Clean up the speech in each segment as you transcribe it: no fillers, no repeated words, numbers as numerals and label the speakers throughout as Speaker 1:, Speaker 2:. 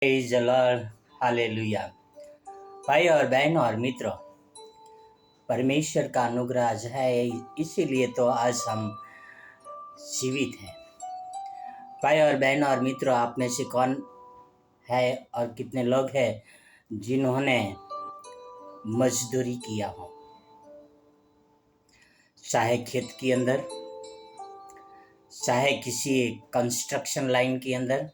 Speaker 1: Praise the Lord, hallelujah. भाई और बहन और मित्रों, परमेश्वर का अनुग्रह आज है, इसीलिए तो आज हम जीवित हैं। भाई और बहन और मित्रों, आप में से कौन है और कितने लोग हैं जिन्होंने मजदूरी किया हो, चाहे खेत के अंदर, चाहे किसी कंस्ट्रक्शन लाइन के अंदर,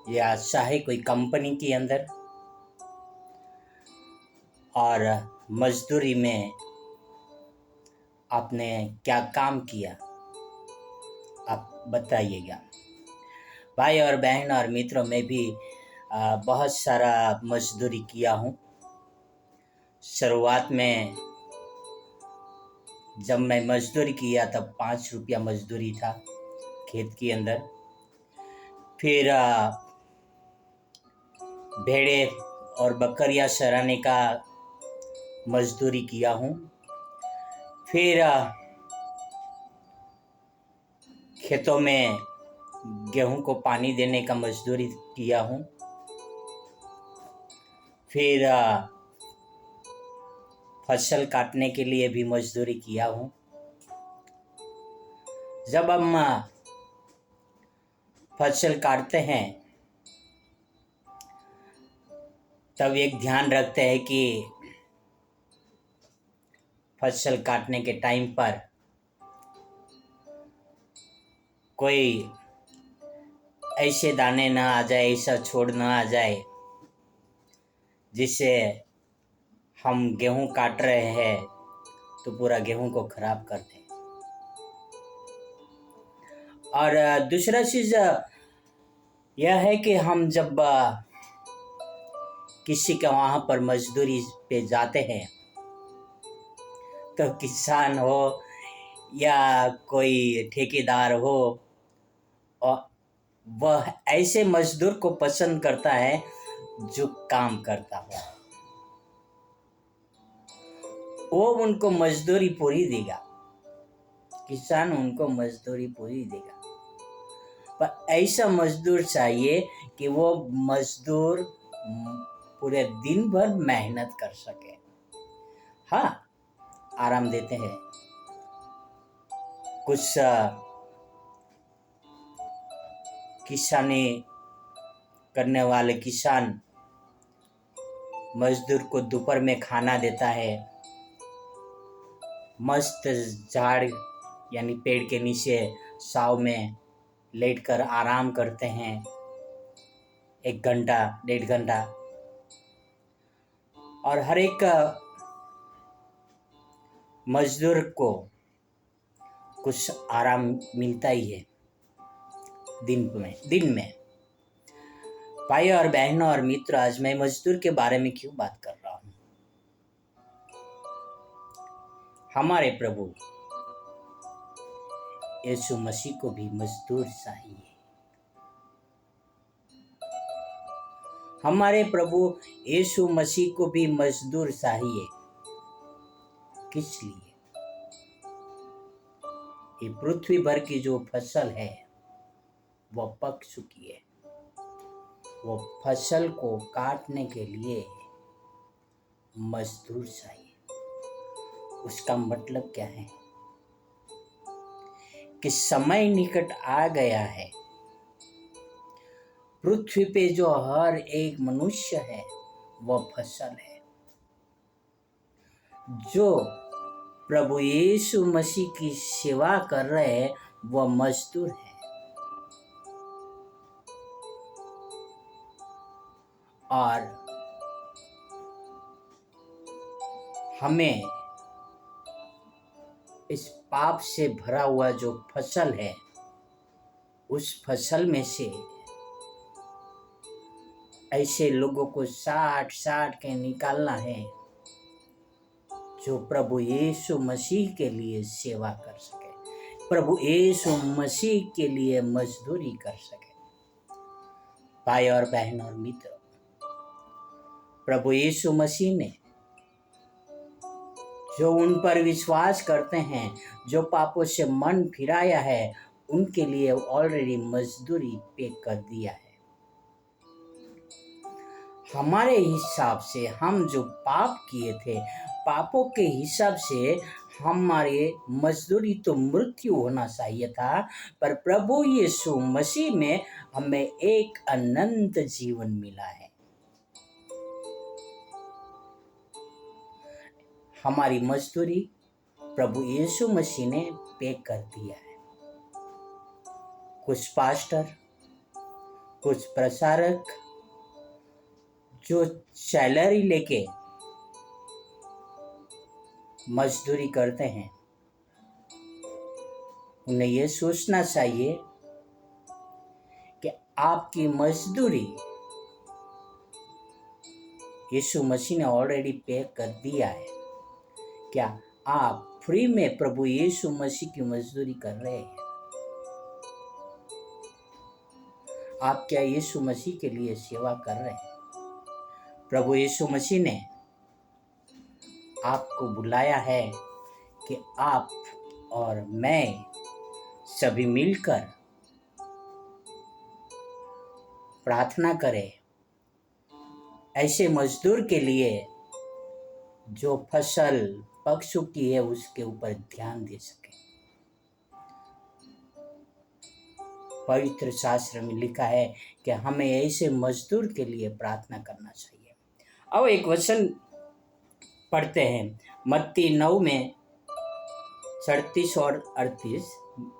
Speaker 1: या चाहे कोई कंपनी के अंदर, और मजदूरी में आपने क्या काम किया, आप बताइएगा। भाई और बहन और मित्रों, मैं भी बहुत सारा मजदूरी किया हूँ। शुरुआत में जब मैं मजदूरी किया तब 5 रुपया मजदूरी था खेत के अंदर। फिर भेड़े और बकरियां चराने का मजदूरी किया हूँ। फिर खेतों में गेहूं को पानी देने का मजदूरी किया हूँ। फिर फसल काटने के लिए भी मजदूरी किया हूँ। जब हम फसल काटते हैं तब एक ध्यान रखते हैं कि फसल काटने के टाइम पर कोई ऐसे दाने ना आ जाए, ऐसा छोड़ ना आ जाए जिससे हम गेहूं काट रहे हैं तो पूरा गेहूं को खराब कर दें। और दूसरा चीज़ यह है कि हम जब किसी के वहाँ पर मजदूरी पे जाते हैं तो किसान हो या कोई ठेकेदार हो, और वह ऐसे मजदूर को पसंद करता है जो काम करता हो। वो उनको मजदूरी पूरी देगा, किसान उनको मजदूरी पूरी देगा, पर ऐसा मजदूर चाहिए कि वो मजदूर पूरे दिन भर मेहनत कर सके। हाँ, आराम देते हैं कुछ किसानी करने वाले किसान मजदूर को दोपहर में खाना देता है, मस्त झाड़ यानी पेड़ के नीचे छांव में लेटकर आराम करते हैं 1 घंटा 1.5 घंटा, और हर एक मजदूर को कुछ आराम मिलता ही है दिन में। भाई और बहनों और मित्र, आज मैं मजदूर के बारे में क्यों बात कर रहा हूँ? हमारे प्रभु यीशु मसीह को भी मजदूर चाहिए। हमारे प्रभु यीशु मसीह को भी मजदूर चाहिए। किस लिए? ये पृथ्वी भर की जो फसल है वह पक चुकी है। वो फसल को काटने के लिए मजदूर चाहिए। उसका मतलब क्या है कि समय निकट आ गया है। पृथ्वी पे जो हर एक मनुष्य है वह फसल है। जो प्रभु यीशु मसीह की सेवा कर रहे हैं वह मजदूर है। और हमें इस पाप से भरा हुआ जो फसल है, उस फसल में से ऐसे लोगों को साट के निकालना है जो प्रभु यीशु मसीह के लिए सेवा कर सके, प्रभु यीशु मसीह के लिए मजदूरी कर सके। भाई और बहन और मित्र, प्रभु यीशु मसीह ने जो उन पर विश्वास करते हैं, जो पापों से मन फिराया है, उनके लिए ऑलरेडी मजदूरी पे कर दिया है। हमारे हिसाब से हम जो पाप किए थे, पापों के हिसाब से हमारे मजदूरी तो मृत्यु होना चाहिए था, पर प्रभु यीशु मसीह में हमें एक अनंत जीवन मिला है। हमारी मजदूरी प्रभु यीशु मसीह ने पे कर दिया है। कुछ पास्टर, कुछ प्रचारक जो सैलरी लेके मजदूरी करते हैं, उन्हें यह सोचना चाहिए कि आपकी मजदूरी यीशु मसीह ने ऑलरेडी पे कर दिया है। क्या आप फ्री में प्रभु यीशु मसीह की मजदूरी कर रहे हैं? आप क्या यीशु मसीह के लिए सेवा कर रहे हैं? प्रभु यीशु मसीह ने आपको बुलाया है कि आप और मैं सभी मिलकर प्रार्थना करें ऐसे मजदूर के लिए जो फसल पक चुकी है उसके ऊपर ध्यान दे सके। पवित्र शास्त्र में लिखा है कि हमें ऐसे मजदूर के लिए प्रार्थना करना चाहिए। अब एक वचन पढ़ते हैं, मत्ती 9 में 37 और 38,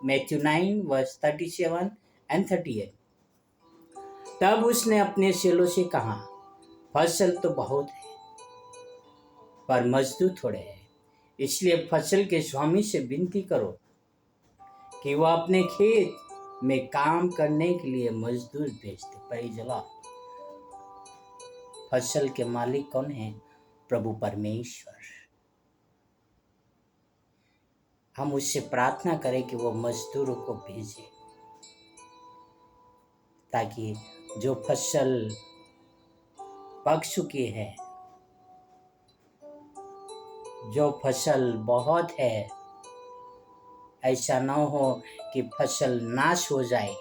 Speaker 1: मैथ्यू 9 वर्स 37 एंड 38। तब उसने अपने चेलों से कहा, फसल तो बहुत है पर मजदूर थोड़े हैं, इसलिए फसल के स्वामी से विनती करो कि वह अपने खेत में काम करने के लिए मजदूर भेज दे। Praise the Lord. फसल के मालिक कौन है? प्रभु परमेश्वर। हम उससे प्रार्थना करें कि वो मजदूरों को भेजे, ताकि जो फसल पक चुकी है, जो फसल बहुत है, ऐसा न हो कि फसल नाश हो जाए।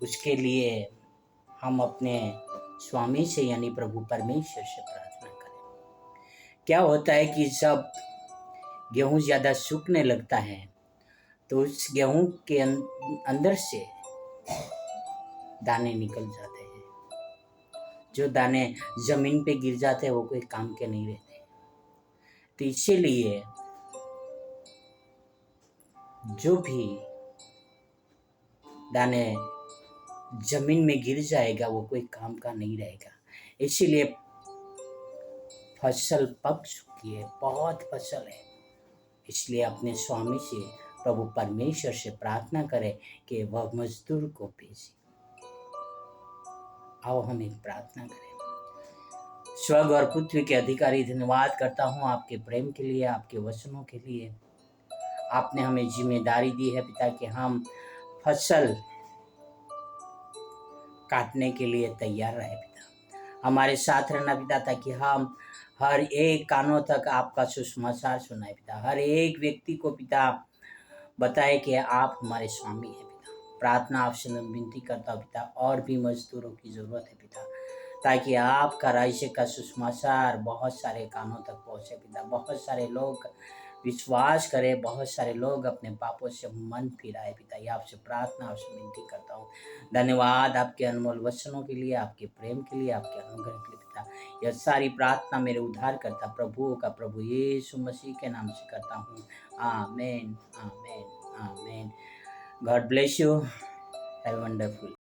Speaker 1: उसके लिए हम अपने स्वामी से यानी प्रभु परमेश्वर से प्रार्थना करें। क्या होता है कि जब गेहूं ज़्यादा सूखने लगता है तो उस गेहूं के अंदर से दाने निकल जाते हैं। जो दाने जमीन पे गिर जाते हैं वो कोई काम के नहीं रहते। तो इसीलिए जो भी दाने जमीन में गिर जाएगा वो कोई काम का नहीं रहेगा। इसीलिए फसल पक चुकी है, बहुत फसल है, इसलिए अपने स्वामी से प्रभु परमेश्वर से प्रार्थना करें कि वह मजदूर को भेजे। आओ हम एक प्रार्थना करें। स्वर्ग और पृथ्वी के अधिकारी, धन्यवाद करता हूँ आपके प्रेम के लिए, आपके वचनों के लिए। आपने हमें जिम्मेदारी दी है पिता कि हम फसल काटने के लिए तैयार रहे पिता। हमारे साथ रहना पिता, ताकि हम हर एक कानों तक आपका सुसमाचार सुनाए पिता। हर एक व्यक्ति को पिता बताए कि आप हमारे स्वामी हैं पिता। प्रार्थना आपसे मैं विनती करता हूँ पिता, और भी मजदूरों की ज़रूरत है पिता, ताकि आपका राज्य का सुसमाचार बहुत सारे कानों तक पहुँचे पिता। बहुत सारे लोग विश्वास करें, बहुत सारे लोग अपने पापों से मन फिराए पिता। ये आपसे प्रार्थना, आपसे विनती करता हूँ। धन्यवाद आपके अनमोल वचनों के लिए, आपके प्रेम के लिए, आपके अनुग्रह के लिए पिता। यह सारी प्रार्थना मेरे उद्धार करता प्रभु का प्रभु यीशु मसीह के नाम से करता हूँ। आमीन, आमीन, आमीन। God bless you. Have wonderful.